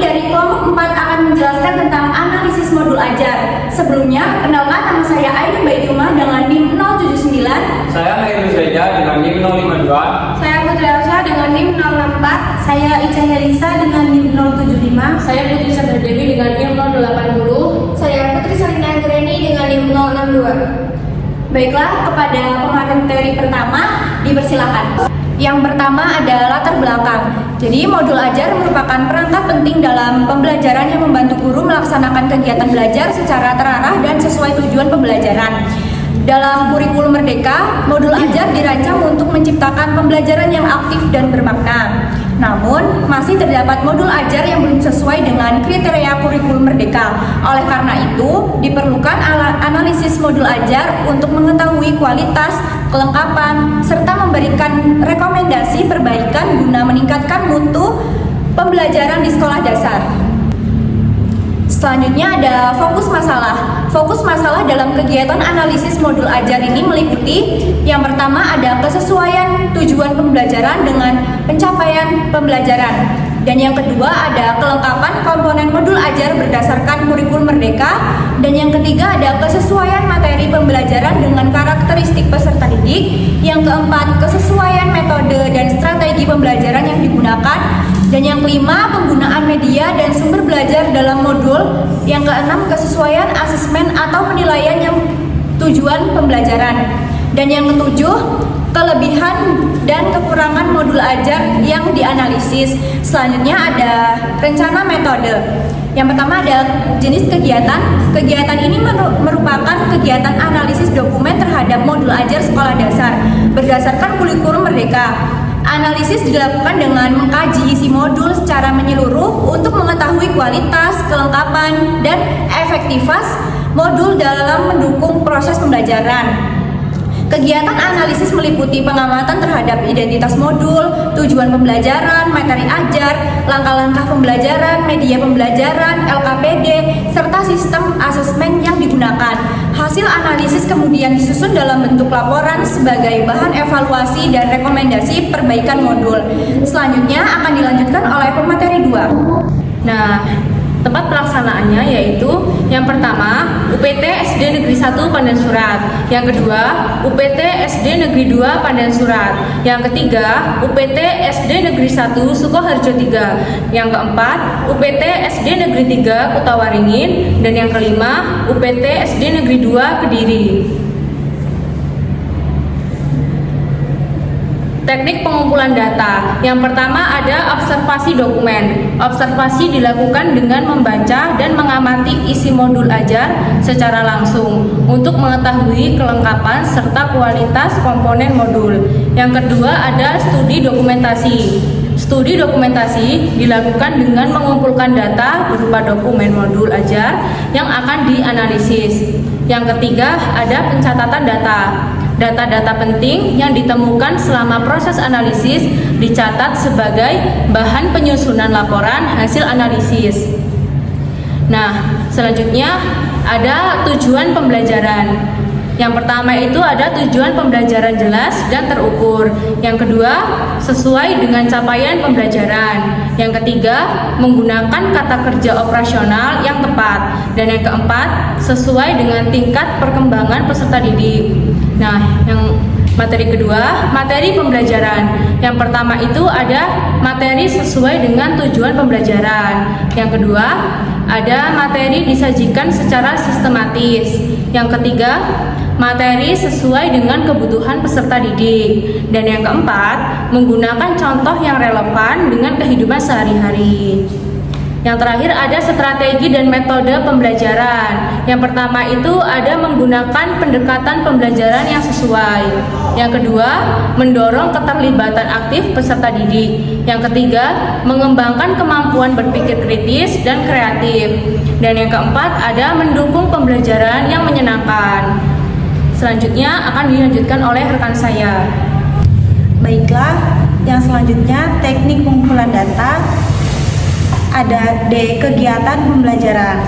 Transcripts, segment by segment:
dari kelompok 4 akan menjelaskan tentang analisis modul ajar. Sebelumnya, kenalkan nama saya Aini Baitumah dengan NIM 079. Saya Hairul Zaida dengan NIM 052. Saya Putri Arsa dengan NIM 064. Saya Ica Helisa dengan NIM 075. Saya Putri Sandra Dewi dengan NIM 080. Saya Putri Salina Anggreni dengan NIM 062. Baiklah, kepada pemateri pertama dipersilakan. Yang pertama ada latar belakang. Jadi modul ajar merupakan perangkat penting dalam pembelajaran yang membantu guru melaksanakan kegiatan belajar secara terarah dan sesuai tujuan pembelajaran. Dalam kurikulum Merdeka, modul ajar dirancang untuk menciptakan pembelajaran yang aktif dan bermakna. Namun, masih terdapat modul ajar yang belum sesuai dengan kriteria kurikulum Merdeka. Oleh karena itu, diperlukan analisis modul ajar untuk mengetahui kualitas, kelengkapan, serta memberikan rekomendasi perbaikan guna meningkatkan mutu pembelajaran di sekolah dasar. Selanjutnya ada fokus masalah. Fokus masalah dalam kegiatan analisis modul ajar ini meliputi yang pertama ada kesesuaian tujuan pembelajaran dengan pencapaian pembelajaran. Dan yang kedua ada kelengkapan komponen modul ajar berdasarkan kurikulum Merdeka. Dan yang ketiga ada kesesuaian materi pembelajaran dengan karakteristik peserta didik. Yang keempat kesesuaian metode dan strategi pembelajaran yang digunakan. Dan yang kelima penggunaan media dan sumber belajar dalam modul. Yang keenam kesesuaian asesmen atau penilaian yang tujuan pembelajaran. Dan yang ketujuh kelebihan dan kekurangan modul ajar yang dianalisis. Selanjutnya ada rencana metode. Yang pertama ada jenis kegiatan. Kegiatan ini merupakan kegiatan analisis dokumen terhadap modul ajar sekolah dasar berdasarkan kurikulum Merdeka. Analisis dilakukan dengan mengkaji isi modul secara menyeluruh untuk mengetahui kualitas, kelengkapan, dan efektivitas modul dalam mendukung proses pembelajaran. Kegiatan analisis meliputi pengamatan terhadap identitas modul, tujuan pembelajaran, materi ajar, langkah-langkah pembelajaran, media pembelajaran, LKPD, serta sistem asesmen yang digunakan. Hasil analisis kemudian disusun dalam bentuk laporan sebagai bahan evaluasi dan rekomendasi perbaikan modul. Selanjutnya akan dilanjutkan oleh pemateri 2. Nah, tempat pelaksanaannya yaitu yang pertama UPT SD Negeri 1 Pandan Surat, yang kedua UPT SD Negeri 2 Pandan Surat, yang ketiga UPT SD Negeri 1 Sukoharjo 3, yang keempat UPT SD Negeri 3 Kutawaringin, dan yang kelima UPT SD Negeri 2 Kediri. Teknik pengumpulan data. Yang pertama ada observasi dokumen. Observasi dilakukan dengan membaca dan mengamati isi modul ajar secara langsung untuk mengetahui kelengkapan serta kualitas komponen modul. Yang kedua ada studi dokumentasi. Studi dokumentasi dilakukan dengan mengumpulkan data berupa dokumen modul ajar yang akan dianalisis. Yang ketiga ada pencatatan data. Data-data penting yang ditemukan selama proses analisis dicatat sebagai bahan penyusunan laporan hasil analisis. Nah, selanjutnya ada tujuan pembelajaran. Yang pertama itu ada tujuan pembelajaran jelas dan terukur. Yang kedua, sesuai dengan capaian pembelajaran. Yang ketiga, menggunakan kata kerja operasional yang tepat. Dan yang keempat, sesuai dengan tingkat perkembangan peserta didik. Nah, yang materi kedua, materi pembelajaran. Yang pertama itu ada materi sesuai dengan tujuan pembelajaran. Yang kedua, ada materi disajikan secara sistematis. Yang ketiga, materi sesuai dengan kebutuhan peserta didik. Dan yang keempat, menggunakan contoh yang relevan dengan kehidupan sehari-hari. Yang terakhir ada strategi dan metode pembelajaran. Yang pertama itu ada menggunakan pendekatan pembelajaran yang sesuai. Yang kedua, mendorong keterlibatan aktif peserta didik. Yang ketiga, mengembangkan kemampuan berpikir kritis dan kreatif. Dan yang keempat, ada mendukung pembelajaran yang menyenangkan. Selanjutnya akan dilanjutkan oleh rekan saya. Baiklah, yang selanjutnya teknik pengumpulan data. Ada D, kegiatan pembelajaran.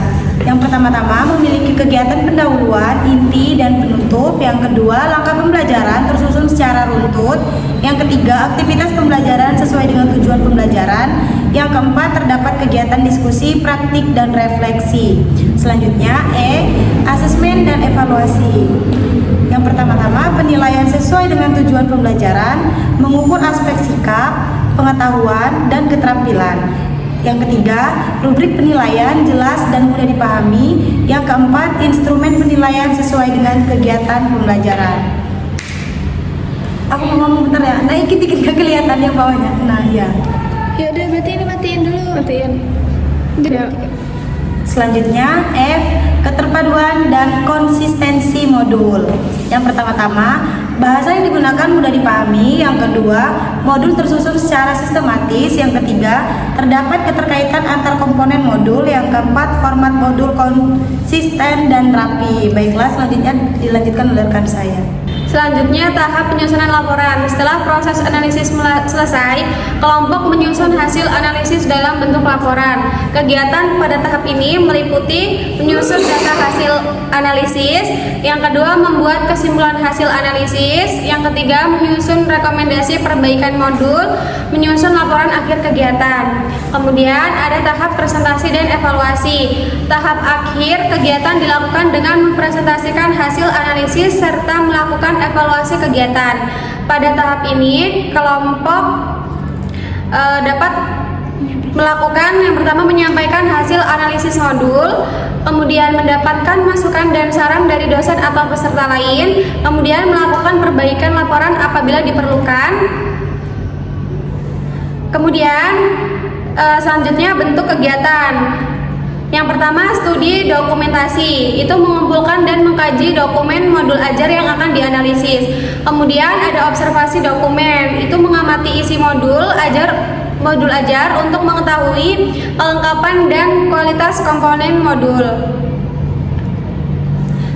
Yang pertama-tama memiliki kegiatan pendahuluan, inti, dan penutup. Yang kedua, langkah pembelajaran tersusun secara runtut. Yang ketiga, aktivitas pembelajaran sesuai dengan tujuan pembelajaran. Yang keempat, terdapat kegiatan diskusi, praktik, dan refleksi. Selanjutnya, asesmen dan evaluasi. Yang pertama-tama, penilaian sesuai dengan tujuan pembelajaran, mengukur aspek sikap, pengetahuan, dan keterampilan. Yang ketiga, rubrik penilaian jelas dan mudah dipahami. Yang keempat, instrumen penilaian sesuai dengan kegiatan pembelajaran. Aku mau ngomong bentar ya, naikin dikit gak kelihatan yang bawahnya. Nah ya. Ya udah, berarti ini matiin dulu. Matiin. Ya. Selanjutnya, F, keterpaduan dan konsistensi modul. Yang pertama-tama, bahasa yang digunakan mudah dipahami. Yang kedua, modul tersusun secara sistematis. Yang ketiga, terdapat keterkaitan antar komponen modul. Yang keempat, format modul konsisten dan rapi. Baiklah, selanjutnya dilanjutkan oleh rekan saya. Selanjutnya, tahap penyusunan laporan. Setelah proses analisis selesai, kelompok menyusun hasil analisis dalam bentuk laporan. Kegiatan pada tahap ini meliputi menyusun data hasil analisis, yang kedua membuat kesimpulan hasil analisis, yang ketiga menyusun rekomendasi perbaikan modul, menyusun laporan akhir kegiatan. Kemudian ada tahap presentasi dan evaluasi. Tahap akhir kegiatan dilakukan dengan mempresentasikan hasil analisis serta melakukan evaluasi kegiatan. Pada tahap ini, kelompok dapat melakukan yang pertama menyampaikan hasil analisis modul, kemudian mendapatkan masukan dan saran dari dosen atau peserta lain, kemudian melakukan perbaikan laporan apabila diperlukan. Kemudian selanjutnya bentuk kegiatan. Yang pertama, studi dokumentasi, itu mengumpulkan dan mengkaji dokumen modul ajar yang akan dianalisis. Kemudian ada observasi dokumen, itu mengamati isi modul ajar untuk mengetahui kelengkapan dan kualitas komponen modul.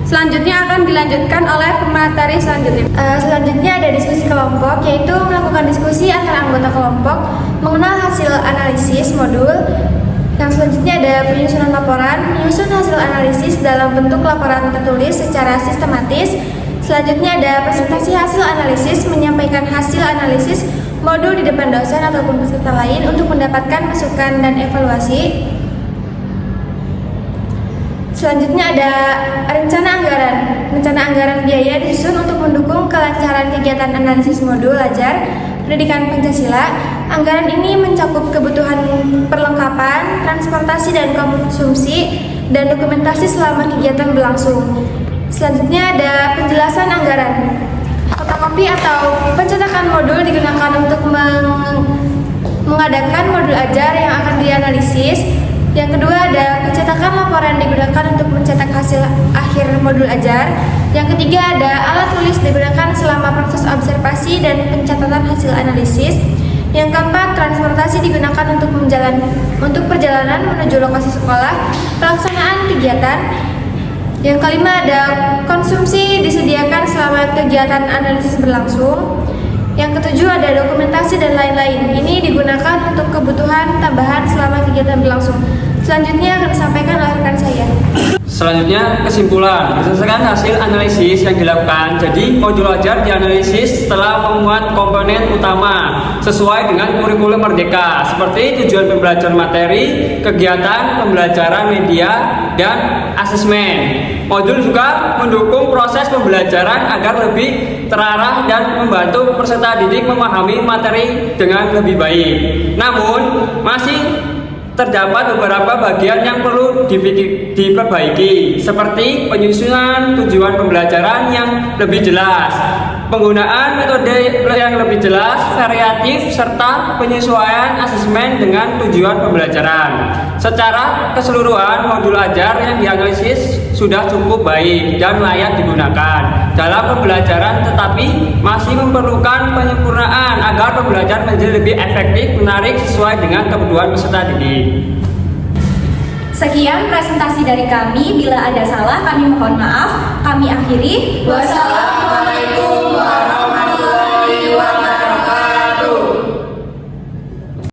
Selanjutnya akan dilanjutkan oleh pemateri selanjutnya. Selanjutnya ada diskusi kelompok, yaitu melakukan diskusi antara anggota kelompok mengenal hasil analisis modul. Yang selanjutnya ada penyusunan laporan, menyusun hasil analisis dalam bentuk laporan tertulis secara sistematis. Selanjutnya ada presentasi hasil analisis, menyampaikan hasil analisis modul di depan dosen ataupun peserta lain untuk mendapatkan masukan dan evaluasi. Selanjutnya ada rencana anggaran. Rencana anggaran biaya disusun untuk mendukung kelancaran kegiatan analisis modul ajar pendidikan Pancasila. Anggaran ini mencakup kebutuhan perlengkapan, transportasi dan konsumsi, dan dokumentasi selama kegiatan berlangsung. Selanjutnya ada penjelasan anggaran. Fotokopi atau pencetakan modul digunakan untuk mengadakan modul ajar yang akan dianalisis. Yang kedua ada pencetakan laporan digunakan untuk mencetak hasil akhir modul ajar. Yang ketiga ada alat tulis digunakan selama proses observasi dan pencatatan hasil analisis. Yang keempat, transportasi digunakan untuk perjalanan menuju lokasi sekolah, pelaksanaan kegiatan. Yang kelima ada konsumsi disediakan selama kegiatan analisis berlangsung. Yang ketujuh ada dokumentasi dan lain-lain. Ini digunakan untuk kebutuhan tambahan selama kegiatan berlangsung. Selanjutnya akan disampaikan oleh rekan saya. Selanjutnya kesimpulan berdasarkan hasil analisis yang dilakukan. Jadi modul ajar dianalisis setelah memuat komponen utama sesuai dengan kurikulum Merdeka seperti tujuan pembelajaran materi, kegiatan pembelajaran media, dan asesmen. Modul juga mendukung proses pembelajaran agar lebih terarah dan membantu peserta didik memahami materi dengan lebih baik. Namun masih terdapat beberapa bagian yang perlu diperbaiki, seperti penyusunan tujuan pembelajaran yang lebih jelas, penggunaan metode yang lebih jelas, variatif, serta penyesuaian asesmen dengan tujuan pembelajaran. Secara keseluruhan, modul ajar yang dianalisis sudah cukup baik dan layak digunakan dalam pembelajaran, tetapi masih memerlukan penyempurnaan agar pembelajaran menjadi lebih efektif, menarik, sesuai dengan kebutuhan peserta didik. Sekian presentasi dari kami. Bila ada salah, kami mohon maaf. Kami akhiri. Wassalamualaikum warahmatullahi wabarakatuh.